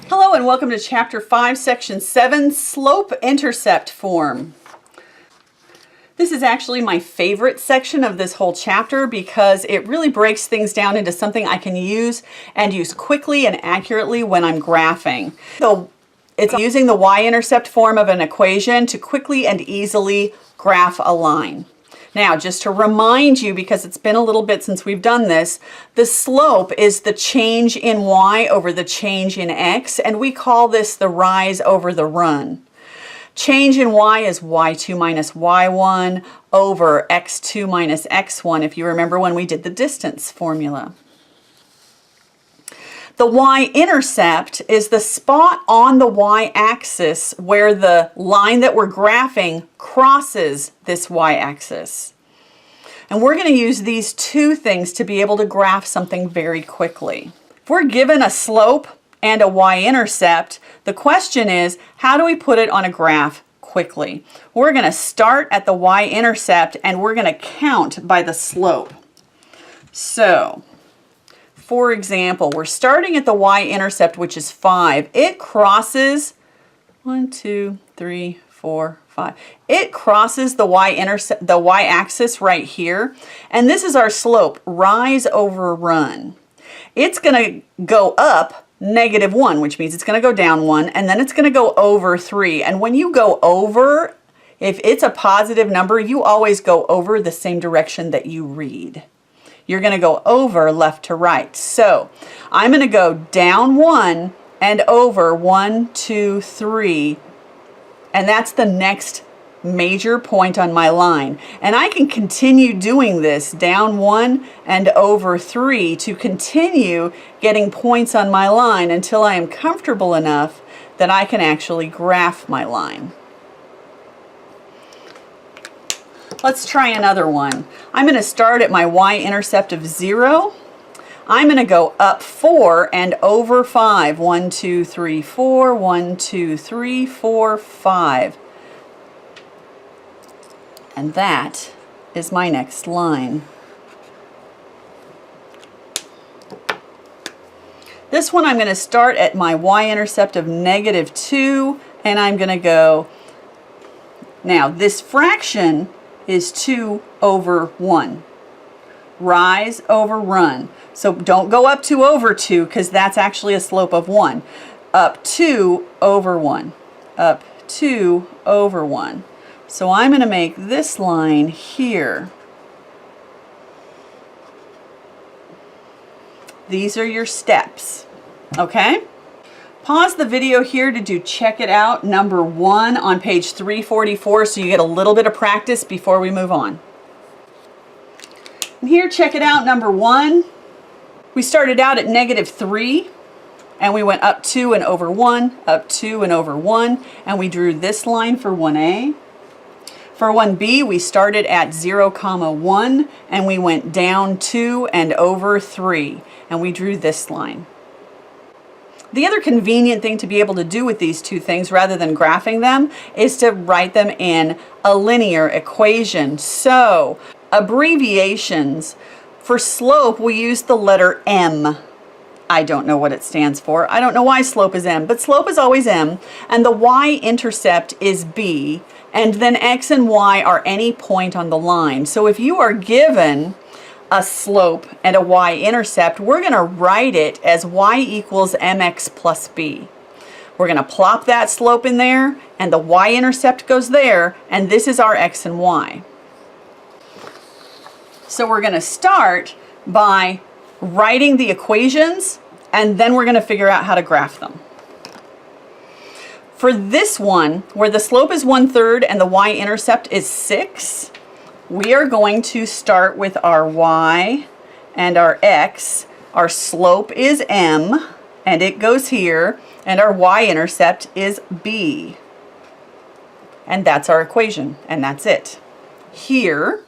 Hello and welcome to Chapter 5, Section 7, Slope-Intercept Form. This is actually my favorite section of this whole chapter because it really breaks things down into something I can use quickly and accurately when I'm graphing. So it's using the y-intercept form of an equation to quickly and easily graph a line. Now, just to remind you, because it's been a little bit since we've done this, the slope is the change in y over the change in x, and we call this the rise over the run. Change in y is y2 minus y1 over x2 minus x1, if you remember when we did the distance formula. The y-intercept is the spot on the y-axis where the line that we're graphing crosses this y-axis. And we're going to use these two things to be able to graph something very quickly. If we're given a slope and a y-intercept, the question is, how do we put it on a graph quickly? We're going to start at the y-intercept and we're going to count by the slope. So, for example, we're starting at the y-intercept, which is 5. It crosses 1, 2, 3, 4, 5. It crosses the y-axis right here, and this is our slope, rise over run. It's going to go up -1, which means it's going to go down 1, and then it's going to go over 3. And when you go over, if it's a positive number, you always go over the same direction that you read. You're going to go over left to right. So I'm going to go down 1 and over 1, 2, 3, and that's the next major point on my line. And I can continue doing this down 1 and over 3 to continue getting points on my line until I am comfortable enough that I can actually graph my line. Let's try another one. I'm going to start at my y-intercept of 0. I'm going to go up 4 and over 5. 1, 2, 3, 4. 1, 2, 3, 4, 5. And that is my next line. This one I'm going to start at my y-intercept of -2, and I'm going to go, now this fraction is 2 over 1. Rise over run. So don't go up to over 2 because that's actually a slope of 1. Up 2 over 1. Up 2 over 1. So I'm going to make this line here. These are your steps. Okay? Pause the video here to do check it out number 1 on page 344 so you get a little bit of practice before we move on. And here, check it out number 1. We started out at -3 and we went up 2 and over 1, up 2 and over 1, and we drew this line for 1A. For 1B, we started at 0, 1 and we went down 2 and over 3, and we drew this line. The other convenient thing to be able to do with these two things rather than graphing them is to write them in a linear equation. So, abbreviations. For slope, we use the letter M. I don't know what it stands for. I don't know why slope is M, but slope is always M, and the y-intercept is B, and then x and y are any point on the line. So if you are given a slope and a y-intercept, we're going to write it as y equals mx plus b. We're going to plop that slope in there, and the y-intercept goes there, and this is our x and y. So we're going to start by writing the equations, and then we're going to figure out how to graph them. For this one, where the slope is 1/3 and the y-intercept is 6, we are going to start with our y and our x. Our slope is m, and it goes here, and our y-intercept is b. And that's our equation, and that's it. Here,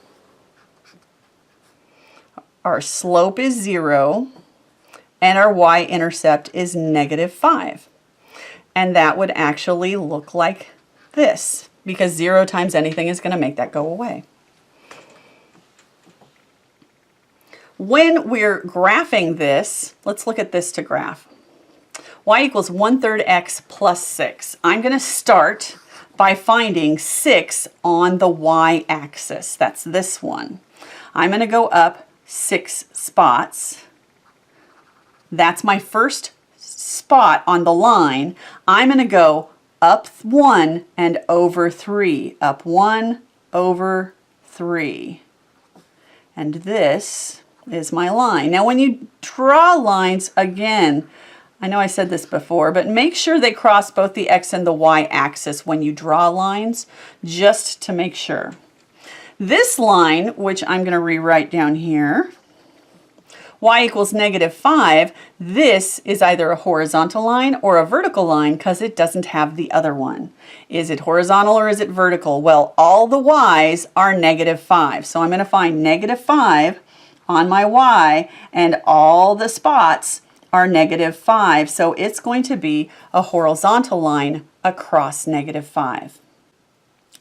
our slope is 0, and our y-intercept is -5. And that would actually look like this, because 0 times anything is going to make that go away. When we're graphing this, let's look at this to graph. y equals 1/3 x plus 6. I'm going to start by finding 6 on the y-axis. That's this one. I'm going to go up 6 spots. That's my first spot on the line. I'm going to go up 1 and over 3. Up 1, over 3. And this is my line. Now when you draw lines, again, I know I said this before, but make sure they cross both the x and the y axis when you draw lines, just to make sure. This line, which I'm going to rewrite down here, y equals -5, this is either a horizontal line or a vertical line because it doesn't have the other one. Is it horizontal or is it vertical? Well, all the y's are -5. So I'm going to find -5 on my y, and all the spots are -5. So it's going to be a horizontal line across -5.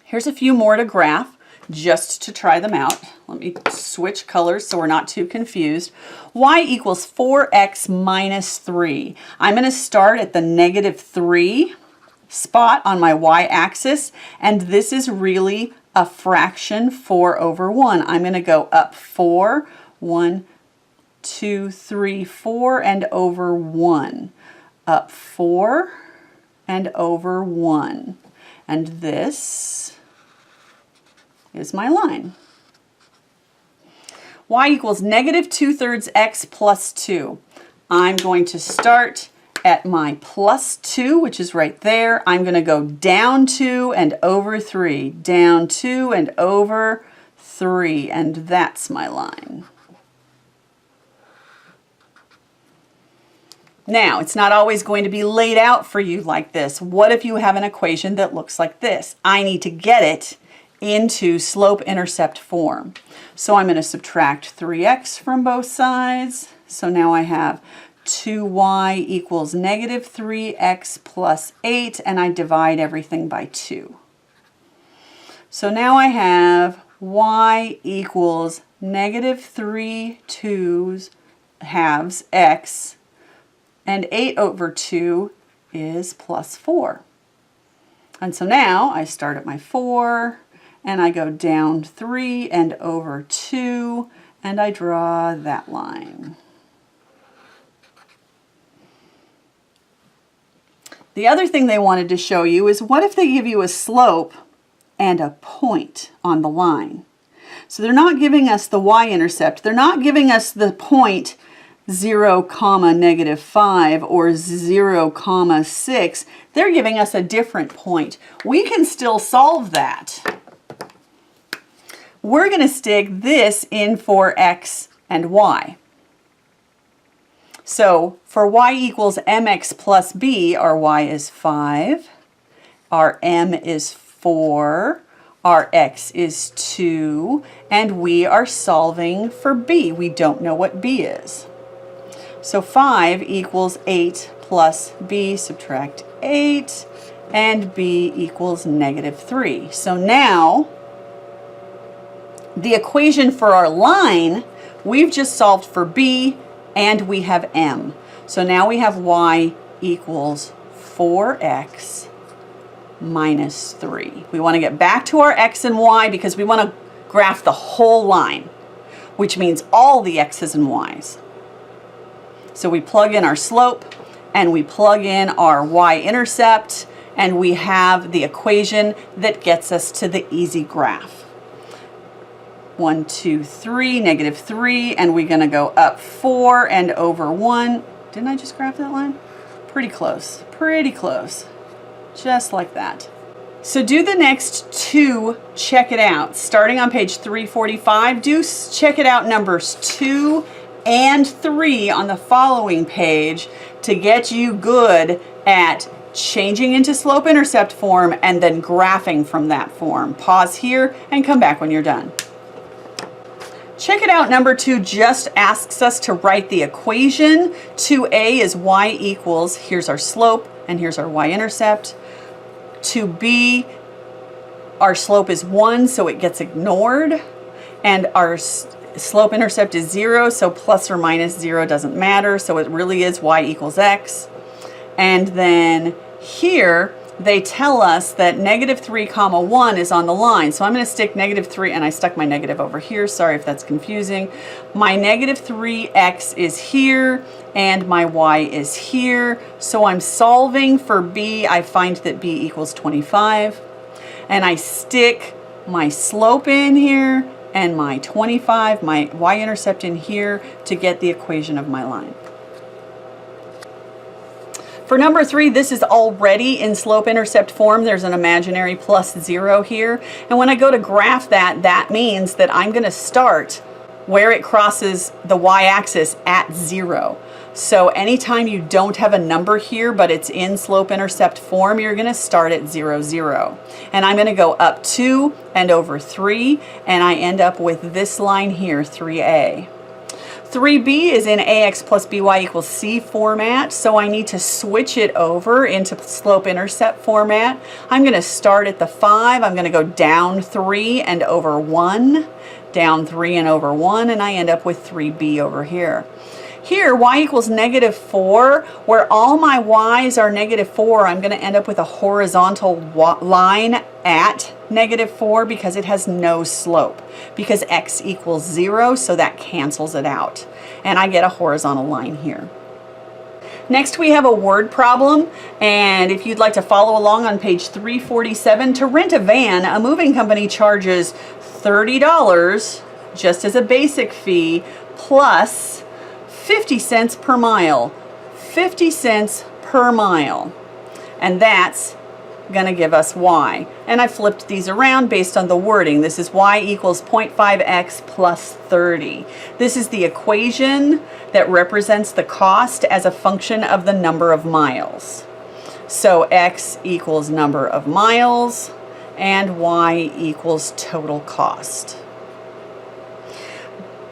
Here's a few more to graph, just to try them out. Let me switch colors so we're not too confused. Y equals 4x minus 3. I'm going to start at the -3 spot on my y-axis, and this is really a fraction, 4 over 1. I'm going to go up 4, 1, 2, 3, 4, and over 1. Up 4 and over 1. And this is my line. Y equals -2/3 x plus 2. I'm going to start at my plus 2, which is right there. I'm going to go down 2 and over 3. Down 2 and over 3. And that's my line. Now, it's not always going to be laid out for you like this. What if you have an equation that looks like this? I need to get it into slope-intercept form. So I'm going to subtract 3x from both sides. So now I have 2y equals -3x plus 8, and I divide everything by 2. So now I have y equals -3 2/2 x, and 8 over 2 is plus 4. And so now I start at my 4, and I go down 3 and over 2, and I draw that line. The other thing they wanted to show you is, what if they give you a slope and a point on the line? So they're not giving us the y-intercept. They're not giving us the point 0, -5 or 0, 6. They're giving us a different point. We can still solve that. We're going to stick this in for x and y. So for y equals mx plus b, our y is 5, our m is 4, our x is 2, and we are solving for b. We don't know what b is. So 5 equals 8 plus b, subtract 8, and b equals -3. So now, the equation for our line, we've just solved for b, and we have m. So now we have y equals 4x minus 3. We want to get back to our x and y because we want to graph the whole line, which means all the x's and y's. So we plug in our slope, and we plug in our y-intercept, and we have the equation that gets us to the easy graph. 1, 2, 3, -3, and we're going to go up 4 and over 1. Didn't I just graph that line? Pretty close, pretty close. Just like that. So do the next two, check it out. Starting on page 345, do check it out numbers 2 and 3 on the following page to get you good at changing into slope-intercept form and then graphing from that form. Pause here and come back when you're done. Check it out, number 2 just asks us to write the equation. 2a is y equals, here's our slope and here's our y-intercept. 2b, our slope is 1, so it gets ignored. And our slope-intercept is 0, so plus or minus 0 doesn't matter, so it really is y equals x. And then here, they tell us that -3, 1 is on the line. So I'm going to stick -3, and I stuck my negative over here. Sorry if that's confusing. My -3x is here, and my y is here. So I'm solving for b. I find that b equals 25. And I stick my slope in here, and my 25, my y-intercept in here to get the equation of my line. For number 3, this is already in slope-intercept form. There's an imaginary +0 here. And when I go to graph that, that means that I'm going to start where it crosses the y-axis at 0. So anytime you don't have a number here, but it's in slope-intercept form, you're going to start at 0, 0. And I'm going to go up 2 and over 3, and I end up with this line here, 3a. 3b is in ax plus by equals c format, so I need to switch it over into slope-intercept format. I'm going to start at the 5. I'm going to go down 3 and over 1, down 3 and over 1, and I end up with 3b over here. Here, y equals -4, where all my y's are -4, I'm going to end up with a horizontal line at -4 because it has no slope. Because x equals 0, so that cancels it out. And I get a horizontal line here. Next, we have a word problem, and if you'd like to follow along on page 347, to rent a van, a moving company charges $30 just as a basic fee plus 50 cents per mile. 50 cents per mile. And that's going to give us y. And I flipped these around based on the wording. This is y equals 0.5x plus 30. This is the equation that represents the cost as a function of the number of miles. So x equals number of miles and y equals total cost.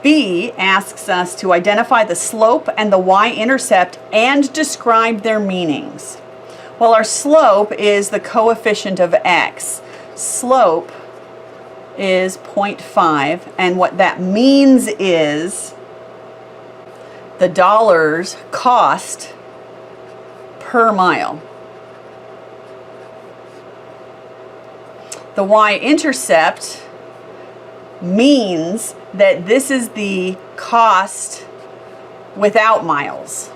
B asks us to identify the slope and the y-intercept and describe their meanings. Well, our slope is the coefficient of x. Slope is 0.5, and what that means is the dollars cost per mile. The y-intercept means that this is the cost without miles.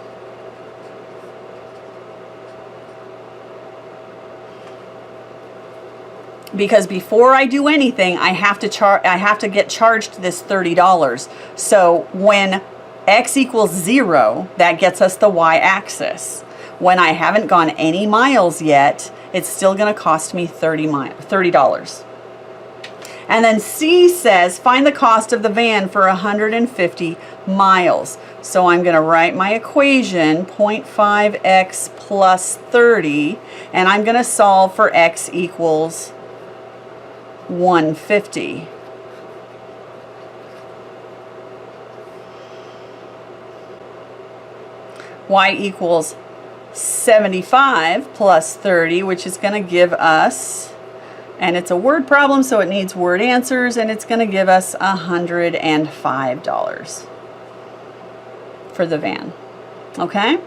Because before I do anything, I have to get charged this $30. So when x equals 0, that gets us the y-axis. When I haven't gone any miles yet, it's still going to cost me $30. And then C says, find the cost of the van for 150 miles. So I'm going to write my equation, 0.5x plus 30, and I'm going to solve for x equals 150. Y equals 75 plus 30, which is going to give us, and it's a word problem, so it needs word answers, and it's going to give us $105 for the van. Okay?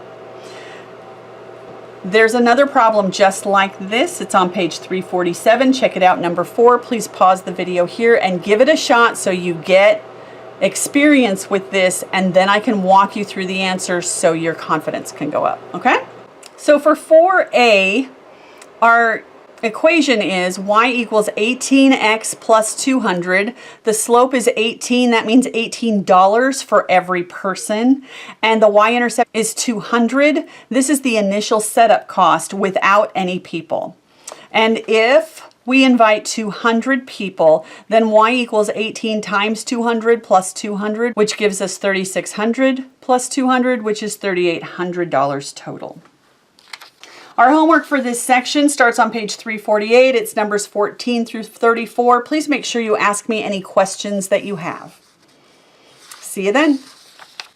There's another problem just like this. It's on page 347. Check it out, number 4. Please pause the video here and give it a shot so you get experience with this, and then I can walk you through the answers so your confidence can go up. Okay? So for 4a, our equation is y equals 18x plus 200. The slope is 18. That means $18 for every person. And the y-intercept is 200. This is the initial setup cost without any people. And if we invite 200 people, then y equals 18 times 200 plus 200, which gives us 3,600 plus 200, which is $3,800 total. Our homework for this section starts on page 348. It's numbers 14 through 34. Please make sure you ask me any questions that you have. See you then.